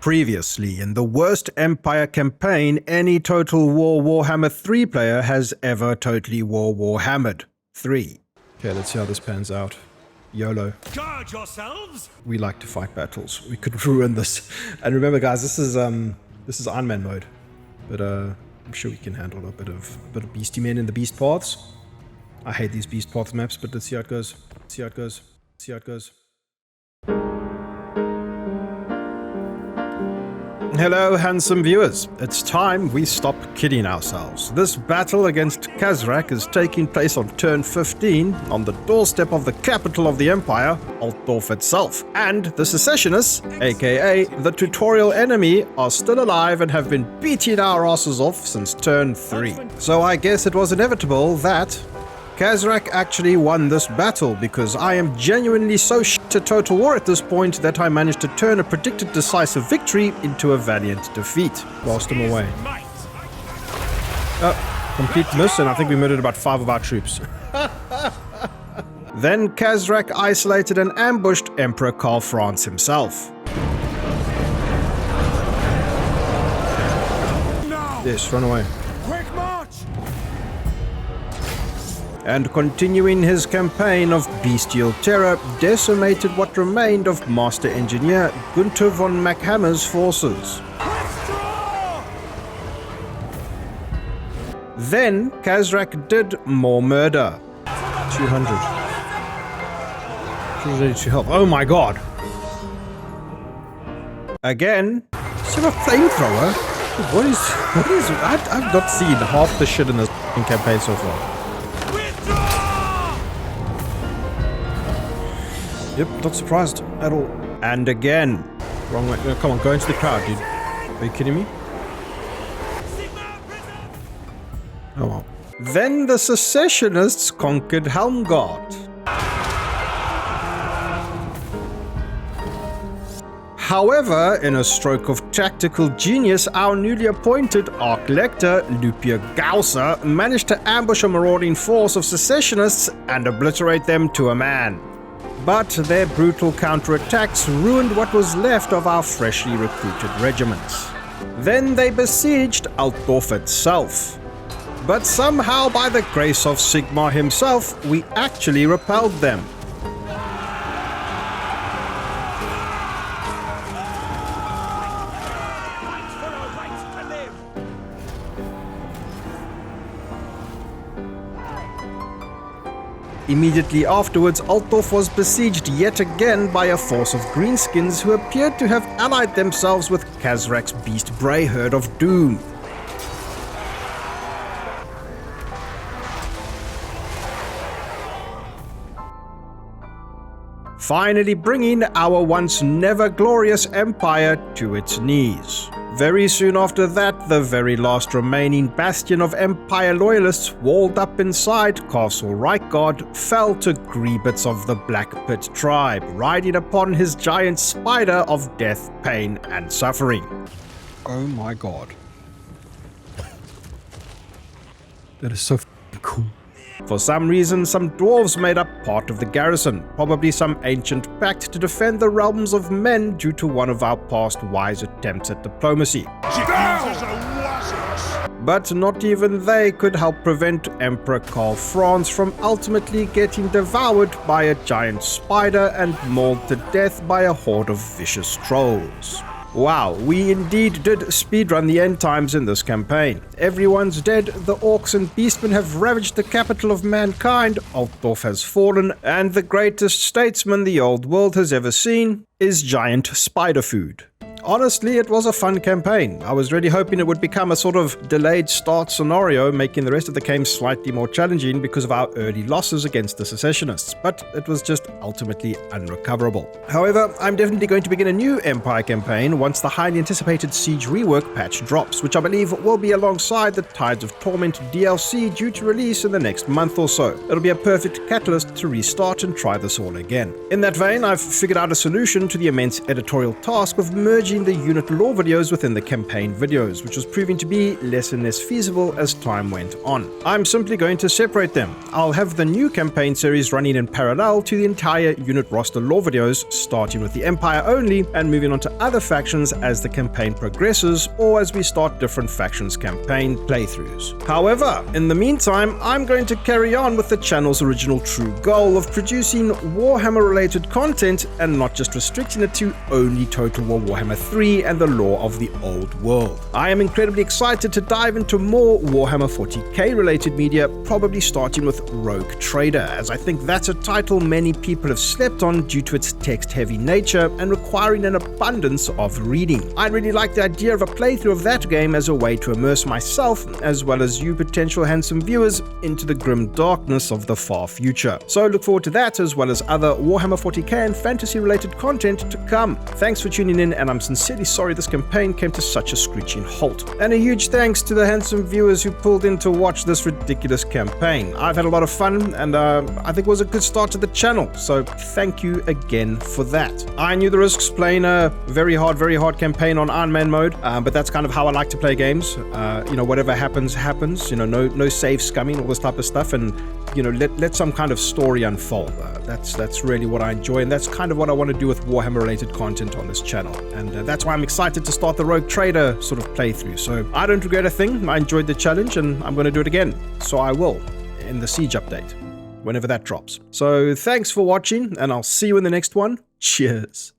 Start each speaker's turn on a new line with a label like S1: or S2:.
S1: Previously, in the worst Empire campaign any Total War Warhammer 3 player has ever totally Warhammered. 3. Okay, let's see how this pans out. YOLO.
S2: Guard yourselves!
S1: We like to fight battles. We could ruin this. And remember, guys, this is Iron Man mode. But I'm sure we can handle a bit of beastie men in the beast paths. I hate these beast path maps, but let's see how it goes. See how it goes. See how it goes. Hello, handsome viewers. It's time we stop kidding ourselves. This battle against Khazrak is taking place on turn 15 on the doorstep of the capital of the Empire, Altdorf itself. And the secessionists, aka the tutorial enemy, are still alive and have been beating our asses off since turn 3. So I guess it was inevitable that Khazrak actually won this battle, because I am genuinely so shit at Total War at this point that I managed to turn a predicted decisive victory into a valiant defeat. Blast him away. Oh, complete miss, and I think we murdered about 5 of our troops. Then Khazrak isolated and ambushed Emperor Karl Franz himself. Yes, run away. And continuing his campaign of bestial terror, decimated what remained of Master Engineer Gunther von Mackhammer's forces. Then Khazrak did more murder. 200. She's ready to help. Oh my god! Again? Is there a flamethrower? What is... I've not seen half the shit in this campaign so far. Yep, not surprised at all. And again. Wrong way. No, come on, go into the crowd, dude. Are you kidding me? Oh well. Then the secessionists conquered Helmgard. However, in a stroke of tactical genius, our newly appointed Arch-Lector, Lupia Gausser, managed to ambush a marauding force of secessionists and obliterate them to a man. But their brutal counterattacks ruined what was left of our freshly recruited regiments. Then they besieged Altdorf itself. But somehow, by the grace of Sigmar himself, we actually repelled them. Immediately afterwards, Altdorf was besieged yet again by a force of greenskins who appeared to have allied themselves with Khazrak's beast Bray herd of doom. Finally bringing our once never glorious empire to its knees. Very soon after that, the very last remaining bastion of Empire loyalists walled up inside Castle Reichgard fell to Griebitz of the Black Pit tribe, riding upon his giant spider of death, pain, and suffering. Oh my god. That is so cool. For some reason, some dwarves made up part of the garrison, probably some ancient pact to defend the realms of men due to one of our past wise attempts at diplomacy. But not even they could help prevent Emperor Karl Franz from ultimately getting devoured by a giant spider and mauled to death by a horde of vicious trolls. Wow, we indeed did speedrun the end times in this campaign. Everyone's dead, the orcs and beastmen have ravaged the capital of mankind, Altdorf has fallen, and the greatest statesman the old world has ever seen is giant spider food. Honestly, it was a fun campaign. I was really hoping it would become a sort of delayed start scenario, making the rest of the game slightly more challenging because of our early losses against the secessionists, but it was just ultimately unrecoverable. However, I'm definitely going to begin a new Empire campaign once the highly anticipated Siege rework patch drops, which I believe will be alongside the Tides of Torment DLC due to release in the next month or so. It'll be a perfect catalyst to restart and try this all again. In that vein, I've figured out a solution to the immense editorial task of merging merging the unit lore videos within the campaign videos, which was proving to be less and less feasible as time went on. I'm simply going to separate them. I'll have the new campaign series running in parallel to the entire unit roster lore videos, starting with the Empire only and moving on to other factions as the campaign progresses or as we start different factions campaign playthroughs. However, in the meantime, I'm going to carry on with the channel's original true goal of producing Warhammer related content and not just restricting it to only Total War Warhammer 3 and the lore of the old world. I am incredibly excited to dive into more Warhammer 40k related media, probably starting with Rogue Trader, as I think that's a title many people have slept on due to its text-heavy nature and requiring an abundance of reading. I really like the idea of a playthrough of that game as a way to immerse myself, as well as you potential handsome viewers, into the grim darkness of the far future. So look forward to that, as well as other Warhammer 40k and fantasy related content to come. Thanks for tuning in, and I'm sincerely sorry this campaign came to such a screeching halt. And a huge thanks to the handsome viewers who pulled in to watch this ridiculous campaign. I've had a lot of fun, and I think it was a good start to the channel, so thank you again for that. I knew the risks playing a very hard campaign on Iron Man mode, but that's kind of how I like to play games. Whatever happens, no save scumming, all this type of stuff, and let some kind of story unfold. That's really what I enjoy, and that's kind of what I want to do with Warhammer related content on this channel, and that's why I'm excited to start the Rogue Trader sort of playthrough. So I don't regret a thing. I enjoyed the challenge, and I'm going to do it again, so I will in the Siege update whenever that drops. So thanks for watching, and I'll see you in the next one. Cheers.